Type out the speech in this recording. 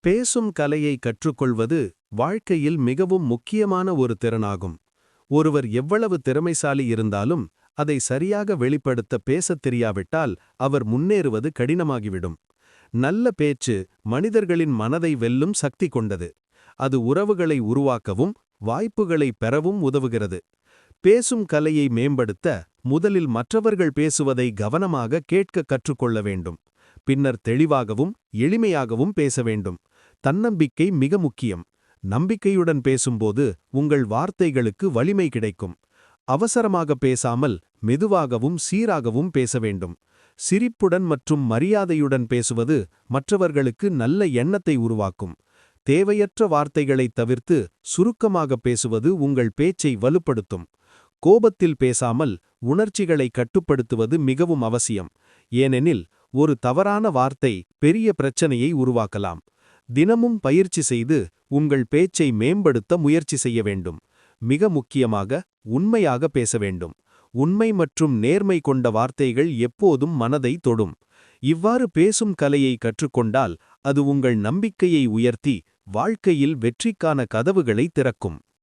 பேசும் கலையை கற்றுக்கொள்வது வாழ்க்கையில் மிகவும் முக்கியமான ஒரு திறனாகும். ஒருவர் எவ்வளவு திறமைசாலி இருந்தாலும் அதை சரியாக வெளிப்படுத்த பேசத் தெரியாவிட்டால் அவர் முன்னேறுவது கடினமாகிவிடும். நல்ல பேச்சு மனிதர்களின் மனதை வெல்லும் சக்தி கொண்டது. அது உறவுகளை உருவாக்கவும் வாய்ப்புகளை பெறவும் உதவுகிறது. பேசும் கலையை மேம்படுத்த முதலில் மற்றவர்கள் பேசுவதை கவனமாக கேட்க கற்றுக்கொள்ள வேண்டும். பின்னர் தெளிவாகவும் எளிமையாகவும் பேச வேண்டும். தன்னம்பிக்கை மிக முக்கியம். நம்பிக்கையுடன் பேசும்போது உங்கள் வார்த்தைகளுக்கு வலிமை கிடைக்கும். அவசரமாக பேசாமல் மெதுவாகவும் சீராகவும் பேச வேண்டும். சிரிப்புடன் மற்றும் மரியாதையுடன் பேசுவது மற்றவர்களுக்கு நல்ல எண்ணத்தை உருவாக்கும். தேவையற்ற வார்த்தைகளைத் தவிர்த்து சுருக்கமாக பேசுவது உங்கள் பேச்சை வலுப்படுத்தும். கோபத்தில் பேசாமல் உணர்ச்சிகளை கட்டுப்படுத்துவது மிகவும் அவசியம். ஏனெனில் ஒரு தவறான வார்த்தை பெரிய பிரச்சனையை உருவாக்கலாம். தினமும் பயிற்சி செய்து உங்கள் பேச்சை மேம்படுத்த முயற்சி செய்ய வேண்டும். மிக முக்கியமாக உண்மையாக பேச வேண்டும். உண்மை மற்றும் நேர்மை கொண்ட வார்த்தைகள் எப்போதும் மனதை தொடும். இவ்வாறு பேசும் கலையை கற்றுக்கொண்டால் அது உங்கள் நம்பிக்கையை உயர்த்தி வாழ்க்கையில் வெற்றிக்கான கதவுகளை திறக்கும்.